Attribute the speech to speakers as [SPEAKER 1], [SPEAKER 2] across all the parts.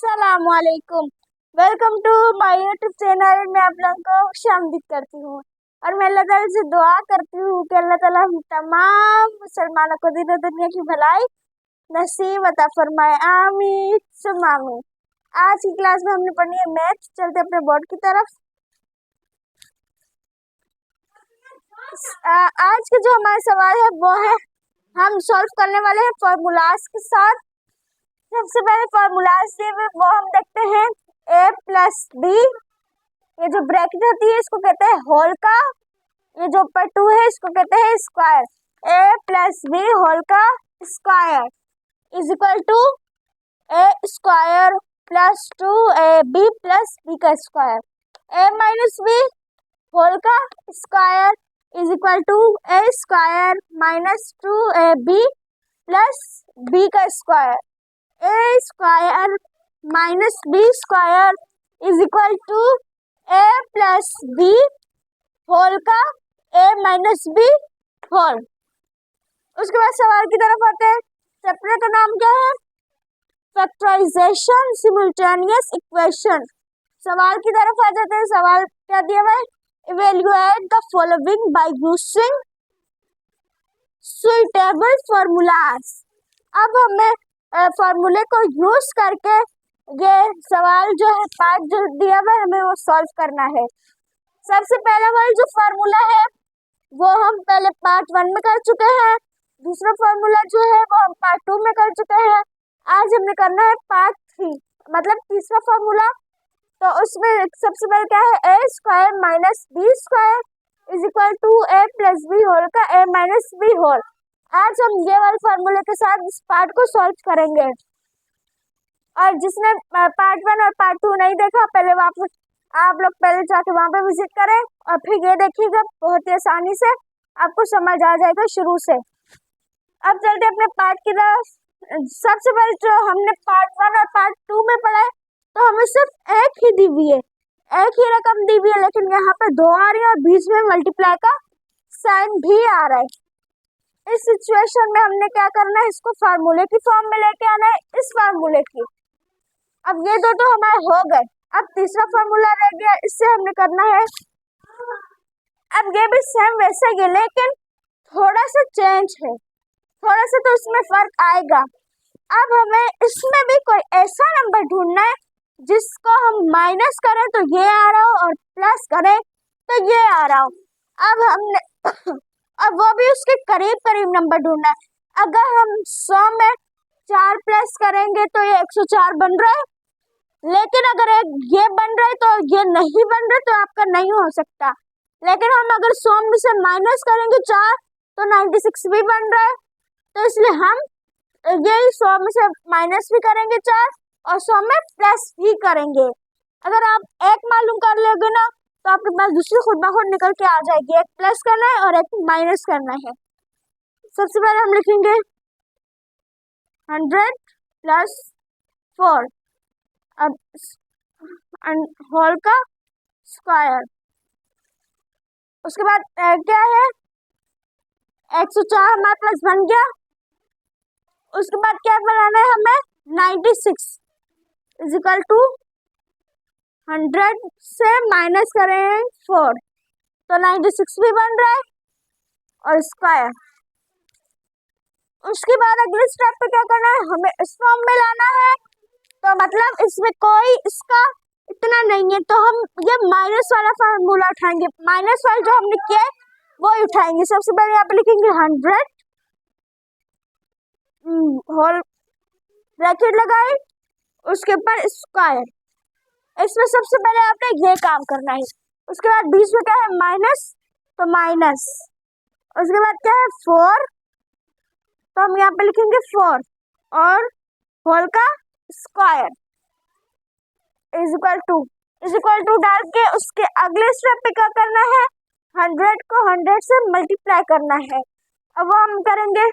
[SPEAKER 1] अस्सलामुअलैकुम। Welcome to my YouTube channel. मैं आप लोगों को खुशामदीद करती हूँ और मैं अल्लाह ताला से दुआ करती हूँ कि अल्लाह ताला हम तमाम मुसलमानों को दीन और दुनिया की भलाई नसीब अता फरमाए। आमीन सुम्मा आमीन। आज की क्लास में हमने पढ़नी है मैथ। चलते अपने बोर्ड की तरफ। आज का जो हमारा सवाल है वो है, हम सॉल्व करने वाले हैं फॉर्मूलाज के साथ। सबसे पहले फॉर्मूलाज दिए हुए वो हम देखते हैं। a प्लस बी, ये जो ब्रैकेट होती है इसको कहते हैं होल का। ये जो ऊपर 2 है इसको कहते हैं square. a plus B whole का square is equal to a square plus 2ab plus b का square. a minus B whole का square is equal to a square minus 2ab plus b का square. a square minus B square is equal to a plus B whole का a minus B whole. उसके बाद सवाल की तरफ आते हैं। चैप्टर का नाम क्या है? Factorisation simultaneous equation. सवाल की तरफ आ जाते हैं। सवाल क्या दिया हुआ है? Evaluate the following by using suitable formulas. अब हमें फॉर्मूले को यूज करके ये सवाल जो है पार्ट जो दिया हुआ है हमें वो सॉल्व करना है। सबसे पहला वाला जो फॉर्मूला है वो हम पहले पार्ट 1 में कर चुके हैं। दूसरा फॉर्मूला जो है वो हम पार्ट 2 में कर चुके हैं। आज हमने करना है पार्ट 3, मतलब तीसरा फॉर्मूला। तो उसमें सबसे पहले क्या है? a square minus B square is equal to a plus B whole का a माइनस बी होल। आज हम ये वाले फॉर्मूले के साथ इस पार्ट को सॉल्व करेंगे। और जिसने पार्ट 1 और पार्ट 2 नहीं देखा, पहले वापस आप लोग पहले जाके वहां पे विजिट करें और फिर ये देखिएगा। बहुत ही आसानी से आपको समझ आ जाएगा शुरू से। अब चलते अपने पार्ट की तरफ। सबसे पहले जो हमने पार्ट 1 और पार्ट 2 में पढ़ा है तो हमें सिर्फ एक ही दी हुई है, एक ही रकम दी हुई है, लेकिन यहाँ पे 2 आ रही है और बीच में मल्टीप्लाई का साइन भी आ रहा है। इस सिचुएशन में हमने क्या करना है? इसको फार्मूले की फॉर्म में लेके आना है, इस फार्मूले की। अब ये दो तो हमारे हो गए। अब तीसरा फार्मूला रह गया, इससे हमने करना है। अब ये भी सेम वैसे ही, लेकिन थोड़ा सा चेंज है, थोड़ा सा तो इसमें फर्क आएगा। अब हमें इसमें भी कोई ऐसा नंबर ढूंढना है जिसको हम माइनस करें तो ये आ रहा हो और प्लस करें तो ये आ रहा हो। अब हमने अब वो भी उसके करीब करीब नंबर ढूंढना है। अगर हम 100 में 4 प्लस करेंगे तो ये 104 बन रहा है, लेकिन अगर ये बन रहा है तो ये नहीं बन रहा तो आपका नहीं हो सकता। लेकिन हम अगर 100 में से माइनस करेंगे 4 तो 96 भी बन रहा है। तो इसलिए हम ये 100 में से माइनस भी करेंगे 4 और 100 में प्लस भी करेंगे। अगर आप एक मालूम कर लोगे ना तो आपके पास दूसरी खुद ब खुद निकल के आ जाएगी। एक प्लस करना है और एक माइनस करना है। सबसे पहले हम लिखेंगे 100 प्लस 4 अब होल का स्क्वायर। उसके बाद क्या है? 104 हमारे पास बन गया। उसके बाद क्या बनाना है हमें? 96 इज इक्वल टू 100 से माइनस करें 4 तो 96 भी बन रहा है और स्क्वायर। उसके बाद अगले स्टेप पे क्या करना है? हमें इस फॉर्म में लाना है। तो मतलब इसमें कोई इसका इतना नहीं है तो हम ये माइनस वाला फार्मूला उठाएंगे। माइनस वाला जो हमने किया है वो ही उठाएंगे। सबसे पहले यहाँ पे लिखेंगे 100 होल ब्रैकेट लगाए, उसके ऊपर स्क्वायर। इसमें सबसे पहले आपने ये काम करना है। उसके बाद बीच में क्या है? माइनस, तो माइनस। उसके बाद क्या है? 4 तो हम यहाँ पे लिखेंगे 4 और होल का स्क्वायर इज इक्वल टू डाल के उसके अगले स्टेप पे क्या करना है? 100 को 100 से मल्टीप्लाई करना है। अब वो हम करेंगे।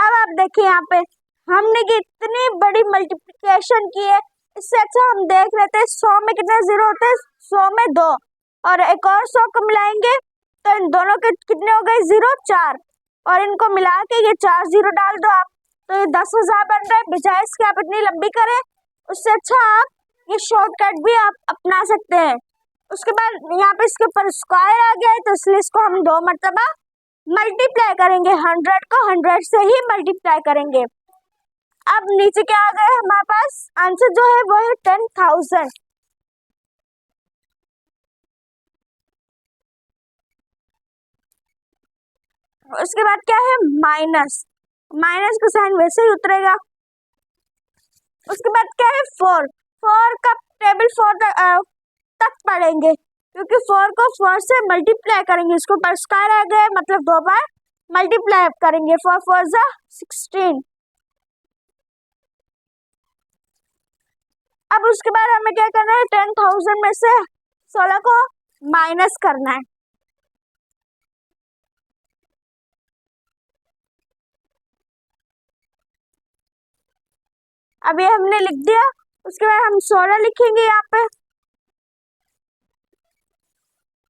[SPEAKER 1] अब आप देखिए यहाँ पे हमने की इतनी बड़ी मल्टीप्लिकेशन की है, इससे अच्छा हम देख रहे थे 100 में कितने जीरो होते हैं, 100 में 2 और एक और 100 को मिलाएंगे तो इन दोनों के कितने हो गए, 0 4 और इनको मिला के ये 4 0 डाल दो आप, तो ये 10,000 बन रहा है। बजाय इसके आप इतनी लंबी करें, उससे अच्छा आप ये शॉर्टकट भी आप अपना सकते हैं। उसके बाद यहाँ पे इसके ऊपर स्क्वायर आ गया है, तो इसलिए इसको हम 2 मरतबा मल्टीप्लाई करेंगे, 100 को 100 से ही मल्टीप्लाई करेंगे। अब नीचे क्या आ गया हमारे पास, आंसर जो है वो है 10,000। उसके बाद क्या है, माइनस, माइनस का साइन वैसे ही उतरेगा। उसके बाद क्या है, 4, 4 का टेबल 4 तक पढ़ेंगे, क्योंकि 4 को 4 से मल्टीप्लाई करेंगे, इसको पर स्क्वायर आ गया मतलब 2 बार मल्टीप्लाई करेंगे, 4 4 जा 16। अब उसके बाद हमें क्या करना है, 10,000 में से 16 को माइनस करना है। अब ये हमने लिख दिया। उसके बाद हम 16 लिखेंगे, यहाँ पे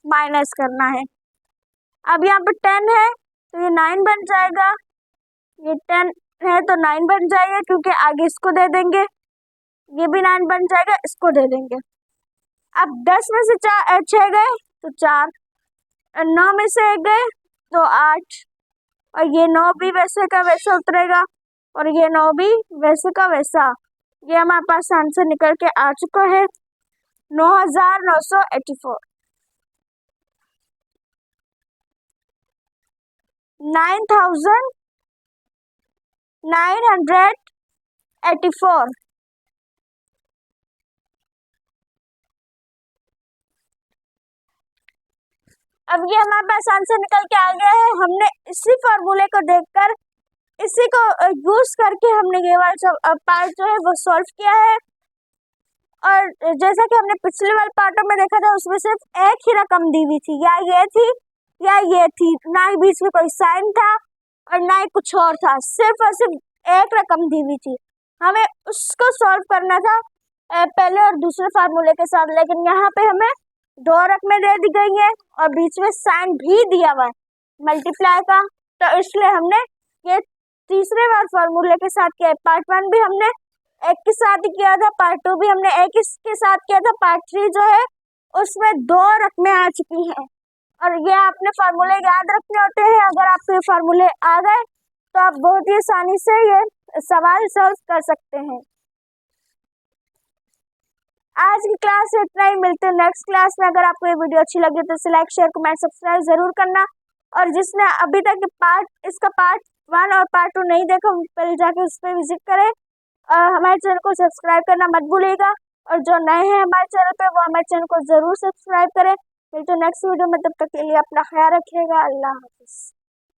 [SPEAKER 1] माइनस करना है। अब यहाँ पे 10 है तो ये 9 बन जाएगा, ये 10 है तो 9 बन जाएगा, क्योंकि आगे इसको दे देंगे, ये भी 9 बन जाएगा, इसको दे देंगे। अब 10 में से 6 गए तो 4, 9 में से 1 गए तो 8 और ये 9 भी वैसे का वैसा उतरेगा और ये 9 भी वैसे का वैसा। ये हमारे पास आंसर निकल के आ चुका है 9,984, 9,984। अब ये हमारे पास आंसर निकल के आ गया है। हमने इसी फॉर्मूले को देखकर, इसी को यूज करके हमने ये वाला पार्ट जो है वो सॉल्व किया है। और जैसा कि हमने पिछले वाले पार्टों में देखा था, उसमें सिर्फ एक ही रकम दी हुई थी, या ये थी या ये थी, ना ही बीच में कोई साइन था और ना ही कुछ और था, सिर्फ और सिर्फ एक रकम दी हुई थी। हमें उसको सॉल्व करना था पहले और दूसरे फार्मूले के साथ, लेकिन यहाँ पे हमें 2 रकमें दे दी गई है और बीच में साइन भी दिया हुआ है मल्टीप्लाई का, तो इसलिए हमने ये तीसरे बार फार्मूले के साथ किया है। पार्ट 1 भी हमने एक के साथ ही किया था, पार्ट 2 भी हमने एक के साथ किया था, पार्ट 3 जो है उसमें 2 रकमें आ चुकी हैं। और ये आपने फार्मूले याद रखने होते हैं। अगर आपको ये फार्मूले आ गए तो आप बहुत ही आसानी से ये सवाल सॉल्व कर सकते हैं। आज की क्लास से इतना ही, मिलते हैं नेक्स्ट क्लास में। अगर आपको ये वीडियो अच्छी लगी तो इसे लाइक शेयर कमेंट सब्सक्राइब जरूर करना, और जिसने अभी तक इसका पार्ट 1 और पार्ट 2 नहीं देखा, पहले जाके उस पर विजिट करें और हमारे चैनल को सब्सक्राइब करना मत भूलिएगा। और जो नए हैं हमारे चैनल पे, वो हमारे चैनल को जरूर सब्सक्राइब करें। मिलते हैं नेक्स्ट वीडियो में, तब तक के लिए अपना ख्याल रखिएगा। अल्लाह हाफिज।